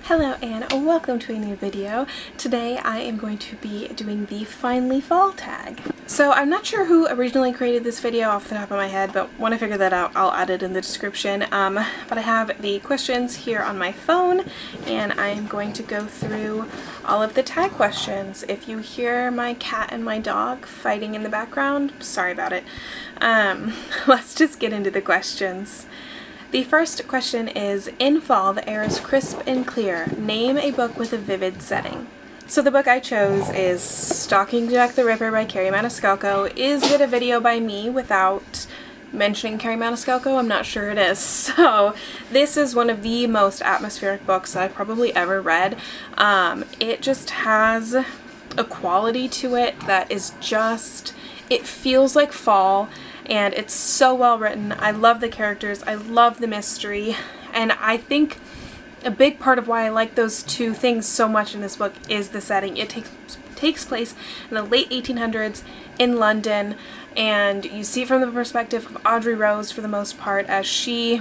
Hello and welcome to a new video. Today I am going to be doing the Finally Fall tag. So I'm not sure who originally created this video off the top of my head, but when I figure that out I'll add it in the description. But I have the questions here on my phone and I'm going to go through all of the tag questions. If you hear my cat and my dog fighting in the background, sorry about it. Let's just get into the questions. The first question is, in fall, the air is crisp and clear. Name a book with a vivid setting. So the book I chose is Stalking Jack the Ripper by Carrie Maniscalco. Is it a video by me without mentioning Carrie Maniscalco? I'm not sure it is. So this is one of the most atmospheric books that I've probably ever read. It just has a quality to it that is just, it feels like fall. And it's so well written. I love the characters, I love the mystery, and I think a big part of why I like those two things so much in this book is the setting. It takes place in the late 1800s in London, and you see it from the perspective of Audrey Rose for the most part as she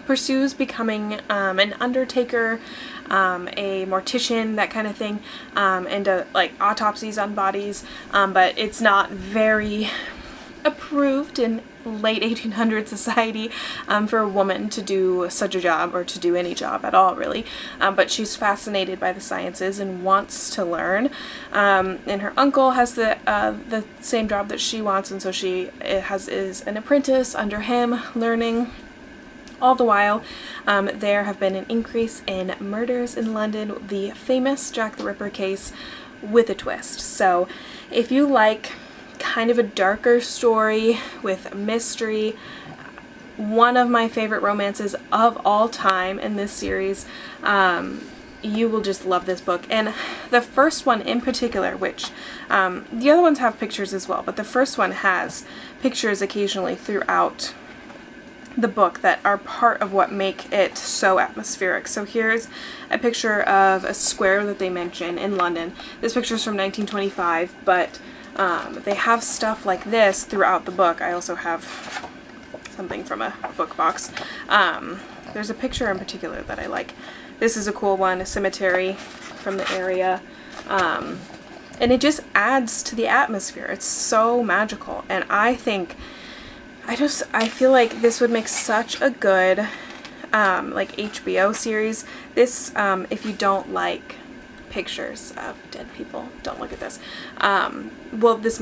pursues becoming an undertaker, a mortician, that kind of thing, and like autopsies on bodies, but it's not very approved in late 1800 society for a woman to do such a job, or to do any job at all really, but she's fascinated by the sciences and wants to learn, and her uncle has the same job that she wants, and so she is an apprentice under him learning. All the while, there have been an increase in murders in London, the famous Jack the Ripper case with a twist. So if you like kind of a darker story with mystery, one of my favorite romances of all time in this series, you will just love this book. And the first one in particular, which the other ones have pictures as well, but the first one has pictures occasionally throughout the book that are part of what make it so atmospheric. So here's a picture of a square that they mention in London. This picture is from 1925, but they have stuff like this throughout the book. I also have something from a book box. There's a picture in particular that I like. This is a cool one, a cemetery from the area. And it just adds to the atmosphere. It's so magical. And I think, I feel like this would make such a good like HBO series. This, if you don't like pictures of dead people, don't look at this. Well, this,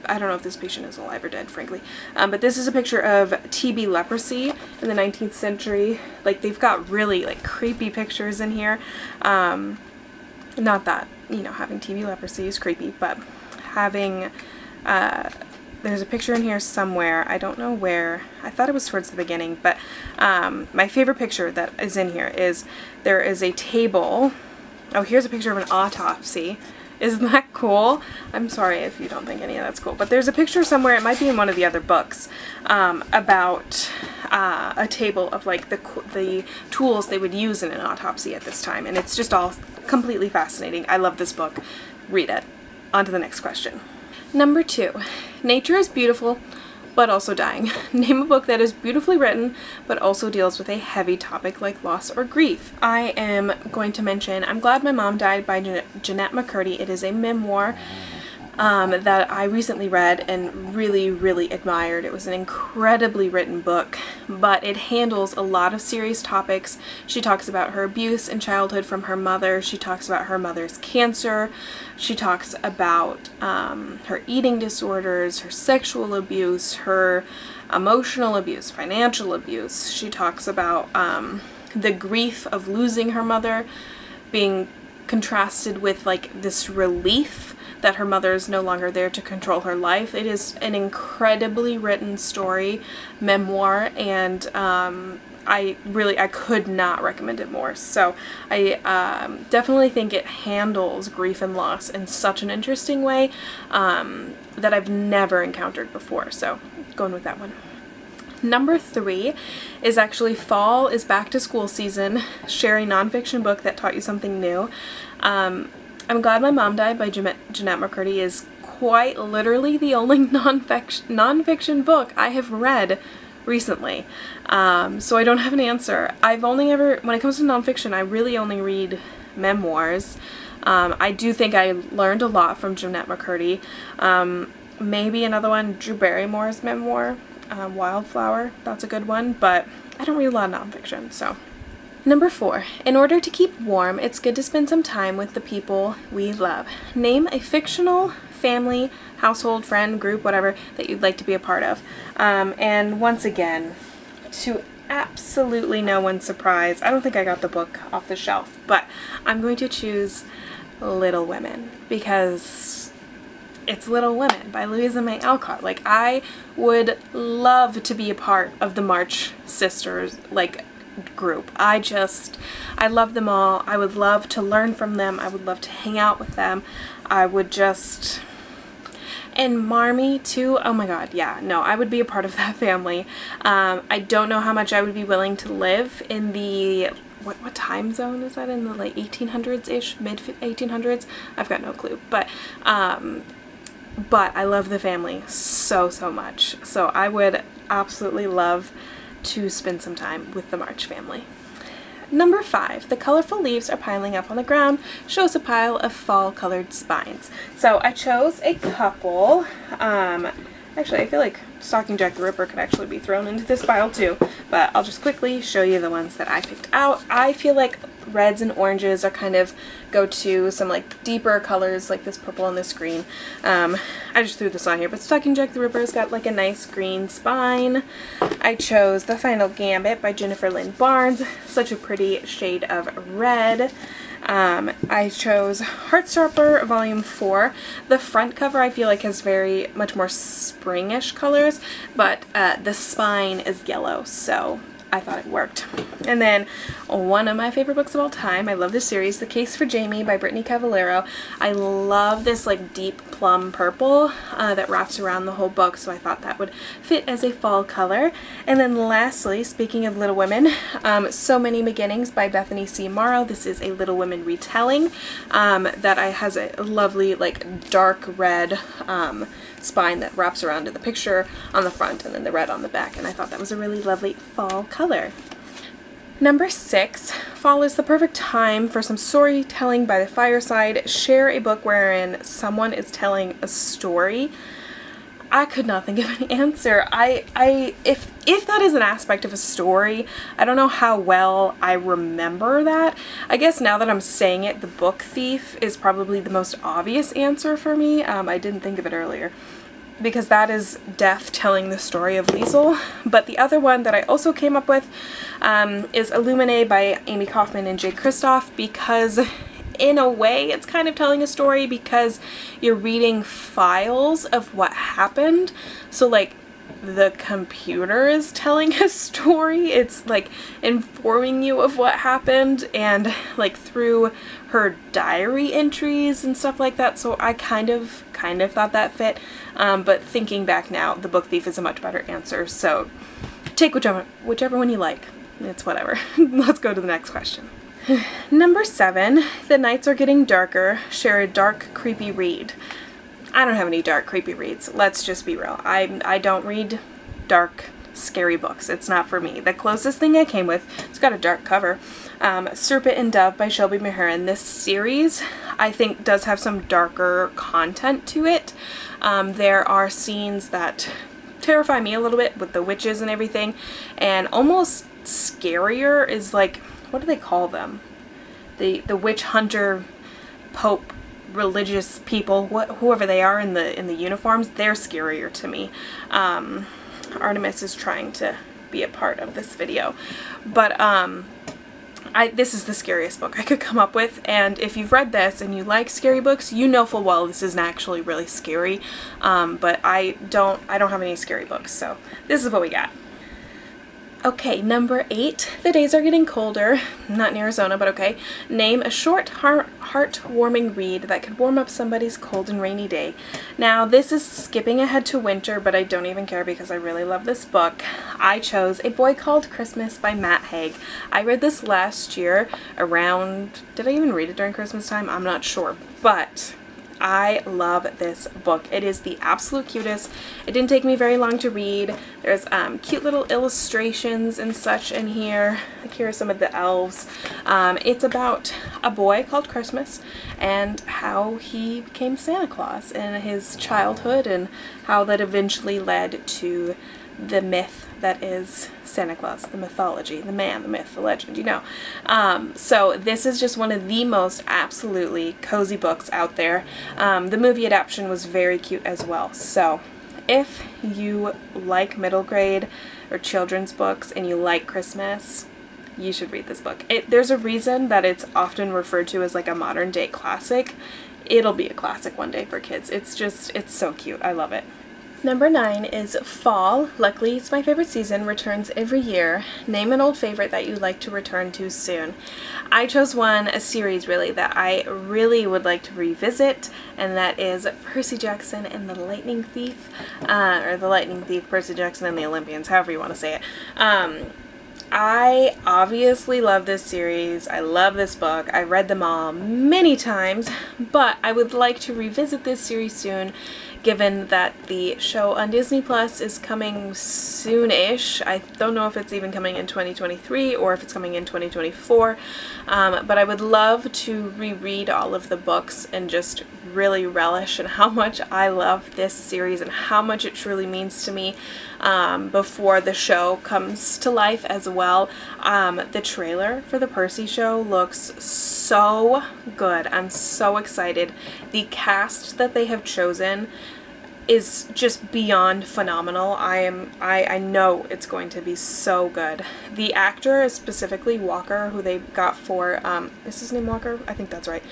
I don't know if this patient is alive or dead, frankly, but this is a picture of TB leprosy in the 19th century. Like, they've got really like creepy pictures in here. Not that, you know, having TB leprosy is creepy, but having there's a picture in here somewhere, I don't know where, I thought it was towards the beginning, but my favorite picture that is in here is there is a table. Oh, here's a picture of an autopsy. Isn't that cool? I'm sorry if you don't think any of that's cool, but there's a picture somewhere, it might be in one of the other books, about a table of like the tools they would use in an autopsy at this time, and it's just all completely fascinating. I love this book. Read it. On to the next question. Number 2. Nature is beautiful, but also dying. Name a book that is beautifully written, but also deals with a heavy topic like loss or grief. I am going to mention I'm Glad My Mom Died by Jeanette McCurdy. It is a memoir that I recently read and really, really admired. It was an incredibly written book, but it handles a lot of serious topics. She talks about her abuse in childhood from her mother. She talks about her mother's cancer. She talks about her eating disorders, her sexual abuse, her emotional abuse, financial abuse. She talks about the grief of losing her mother being contrasted with like this relief that her mother is no longer there to control her life. It is an incredibly written story, memoir, and I could not recommend it more. So I definitely think it handles grief and loss in such an interesting way that I've never encountered before. So going with that one. Number 3 is actually Fall is Back to School Season. Share a nonfiction book that taught you something new. I'm Glad My Mom Died by Jeanette McCurdy is quite literally the only nonfiction book I have read recently. So I don't have an answer. I've only ever, when it comes to nonfiction, I really only read memoirs. I do think I learned a lot from Jeanette McCurdy. Maybe another one, Drew Barrymore's memoir, Wildflower. That's a good one, but I don't read a lot of nonfiction, so. Number 4, in order to keep warm, it's good to spend some time with the people we love. Name a fictional family, household, friend, group, whatever, that you'd like to be a part of. And once again, to absolutely no one's surprise, I don't think I got the book off the shelf, but I'm going to choose Little Women because it's Little Women by Louisa May Alcott. Like, I would love to be a part of the March Sisters, like, group. I love them all. I would love to learn from them. I would love to hang out with them. I would just... And Marmee too. Oh my god, yeah, no, I would be a part of that family. I don't know how much I would be willing to live in the... What time zone is that in? The like 1800s-ish? Mid 1800s? I've got no clue. But I love the family so much. So I would absolutely love to spend some time with the March family. Number 5, the colorful leaves are piling up on the ground, shows a pile of fall colored spines. So I chose a couple. Actually, I feel like Stalking Jack the Ripper could actually be thrown into this pile too, but I'll just quickly show you the ones that I picked out. I feel like reds and oranges are kind of go-to, some like deeper colors like this purple and this green. I just threw this on here, but Stalking Jack the Ripper's got like a nice green spine. I chose The Final Gambit by Jennifer Lynn Barnes, such a pretty shade of red. I chose Heartstopper Volume 4. The front cover I feel like has very much more springish colors, but the spine is yellow, so I thought it worked. And then one of my favorite books of all time, I love this series, The Case for Jamie by Brittany Cavallaro. I love this like deep plum purple that wraps around the whole book, so I thought that would fit as a fall color. And then lastly, speaking of Little Women, So Many Beginnings by Bethany C. Morrow. This is a Little Women retelling that has a lovely like dark red spine that wraps around to the picture on the front and then the red on the back, and I thought that was a really lovely fall color. Number 6, fall is the perfect time for some storytelling by the fireside. Share a book wherein someone is telling a story. I could not think of an answer. If that is an aspect of a story, I don't know how well I remember that. I guess now that I'm saying it, The Book Thief is probably the most obvious answer for me. I didn't think of it earlier, because that is Death telling the story of Liesel. But the other one that I also came up with is Illuminae by Amy Kaufman and Jay Kristoff, because in a way it's kind of telling a story because you're reading files of what happened. So like the computer is telling a story. It's like informing you of what happened, and like through her diary entries and stuff like that. So I kind of thought that fit, but thinking back now, The Book Thief is a much better answer. So take whichever one you like. It's whatever. Let's go to the next question. Number 7, the nights are getting darker. Share a dark, creepy read. I don't have any dark, creepy reads. Let's just be real. I don't read dark, scary books. It's not for me. The closest thing I came with, it's got a dark cover, Serpent and Dove by Shelby Maheron. This series, I think, does have some darker content to it. There are scenes that terrify me a little bit with the witches and everything, and almost scarier is like, what do they call them? The witch hunter, pope, religious people, whoever they are in the uniforms, they're scarier to me. Artemis is trying to be a part of this video, but this is the scariest book I could come up with, and if you've read this and you like scary books, you know full well this isn't actually really scary, but I don't have any scary books, so this is what we got. Okay, number 8, the days are getting colder. Not in Arizona, but okay. Name a short, heartwarming read that could warm up somebody's cold and rainy day. Now, this is skipping ahead to winter, but I don't even care because I really love this book. I chose A Boy Called Christmas by Matt Haig. I read this last year around, did I even read it during Christmas time? I'm not sure, but I love this book. It is the absolute cutest. It didn't take me very long to read. There's cute little illustrations and such in here. Like, here are some of the elves. It's about a boy called Christmas and how he became Santa Claus in his childhood, and how that eventually led to the myth that is Santa Claus, the mythology, the man, the myth, the legend, you know. So this is just one of the most absolutely cozy books out there. The movie adaptation was very cute as well. So if you like middle grade or children's books and you like Christmas, you should read this book. There's a reason that it's often referred to as like a modern day classic. It'll be a classic one day for kids. It's so cute. I love it. Number 9 is Fall. Luckily, it's my favorite season, returns every year. Name an old favorite that you'd like to return to soon. I chose a series really, that I really would like to revisit, and that is Percy Jackson and the Lightning Thief, or the Lightning Thief, Percy Jackson and the Olympians, however you want to say it. I obviously love this series. I love this book. I read them all many times, but I would like to revisit this series soon, given that the show on Disney Plus is coming soon-ish. I don't know if it's even coming in 2023 or if it's coming in 2024, but I would love to reread all of the books and just really relish in how much I love this series and how much it truly means to me before the show comes to life as well. The trailer for the Percy show looks so good. I'm so excited. The cast that they have chosen is just beyond phenomenal. I know it's going to be so good. The actor is specifically Walker, who they got for, is his name Walker? I think that's right.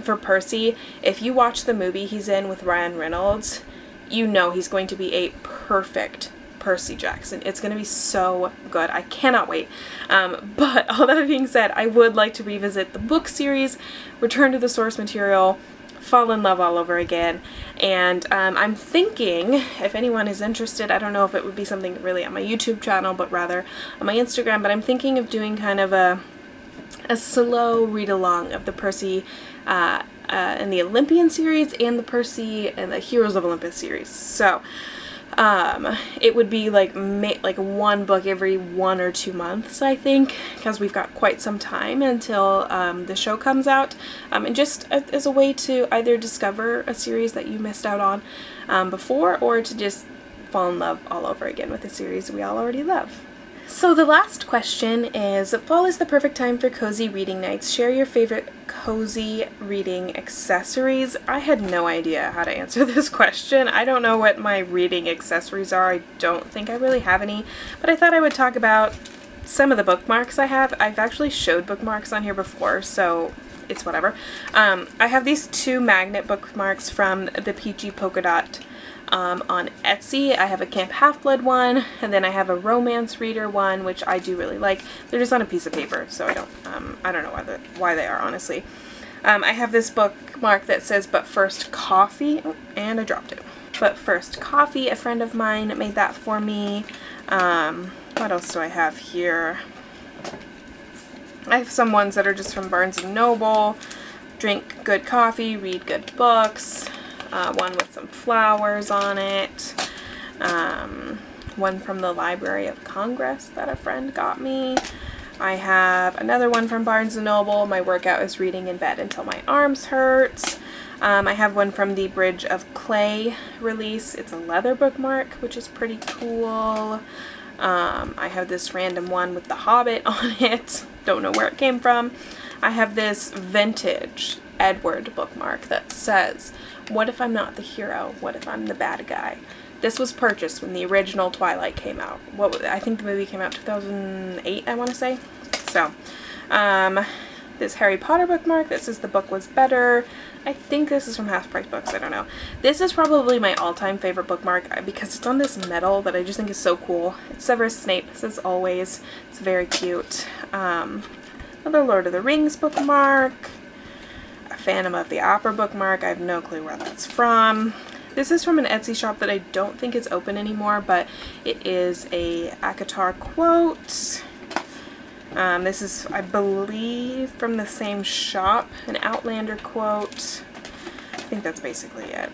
For Percy. If you watch the movie he's in with Ryan Reynolds, you know he's going to be a perfect Percy Jackson. It's going to be so good. I cannot wait. But all that being said, I would like to revisit the book series, return to the source material, fall in love all over again. And I'm thinking, if anyone is interested, I don't know if it would be something really on my YouTube channel, but rather on my Instagram, but I'm thinking of doing kind of a slow read-along of the Percy and the Olympian series and the Percy and the Heroes of Olympus series. So it would be like one book every 1 or 2 months, I think, because we've got quite some time until the show comes out, and just as a way to either discover a series that you missed out on before, or to just fall in love all over again with a series we all already love. So the last question is, fall is the perfect time for cozy reading nights. Share your favorite cozy reading accessories. I had no idea how to answer this question. I don't know what my reading accessories are. I don't think I really have any, but I thought I would talk about some of the bookmarks I have. I've actually showed bookmarks on here before, so it's whatever. I have these 2 magnet bookmarks from the Peachy Polka Dot on Etsy. I have a Camp Half-Blood one, and then I have a romance reader one, which I do really like. They're just on a piece of paper, so I don't know why they are, honestly. I have this bookmark that says "But First Coffee," oh, and I dropped it. "But First Coffee," a friend of mine made that for me. What else do I have here? I have some ones that are just from Barnes & Noble. Drink good coffee, read good books. One with some flowers on it. One from the Library of Congress that a friend got me. I have another one from Barnes & Noble. My workout is reading in bed until my arms hurt. I have one from the Bridge of Clay release. It's a leather bookmark, which is pretty cool. I have this random one with The Hobbit on it. Don't know where it came from. I have this vintage Edward bookmark that says, "What if I'm not the hero? What if I'm the bad guy?" This was purchased when the original Twilight came out. I think the movie came out 2008, I want to say. So, this Harry Potter bookmark that says "The book was better." I think this is from Half Price Books, I don't know. This is probably my all-time favorite bookmark because it's on this metal that I just think is so cool. It's Severus Snape, says "Always." It's very cute. Another Lord of the Rings bookmark. A Phantom of the Opera bookmark. I have no clue where that's from. This is from an Etsy shop that I don't think is open anymore, but it is a ACOTAR quote. This is, I believe, from the same shop, an Outlander quote. think that's basically it.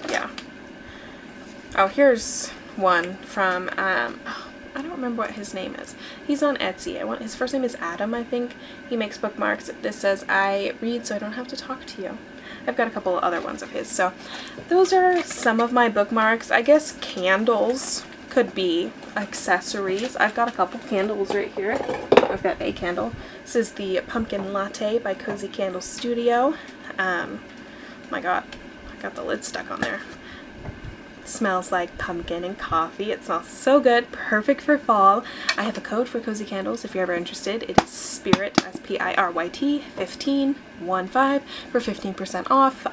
Yeah. Oh, here's one from, I don't remember what his name is. He's on Etsy. His first name is Adam, I think. He makes bookmarks. This says, "I read so I don't have to talk to you." I've got a couple of other ones of his. So those are some of my bookmarks. I guess candles could be accessories. I've got a couple candles right here. I've got a candle. This is the Pumpkin Latte by Cozy Candle Studio. My god, I got the lid stuck on there. It smells like pumpkin and coffee. It smells so good. Perfect for fall. I have a code for Cozy Candles if you're ever interested. It is SPIRYT, SPIRYT, 15 for 15% off.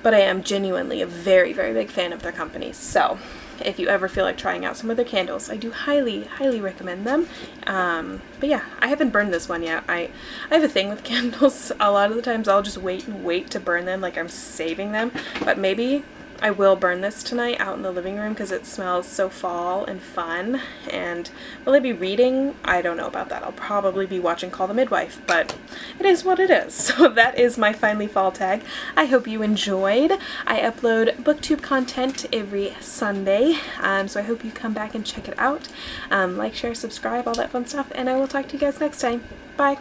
But I am genuinely a very, very big fan of their company. So if you ever feel like trying out some of their candles, I do highly, highly recommend them. But yeah, I haven't burned this one yet. I have a thing with candles. A lot of the times I'll just wait and wait to burn them, like I'm saving them. But maybe I will burn this tonight out in the living room because it smells so fall and fun. And will I be reading? I don't know about that. I'll probably be watching Call the Midwife, but it is what it is. So that is my finally fall tag. I hope you enjoyed. I upload booktube content every Sunday, so I hope you come back and check it out. Like, share, subscribe, all that fun stuff, and I will talk to you guys next time. Bye!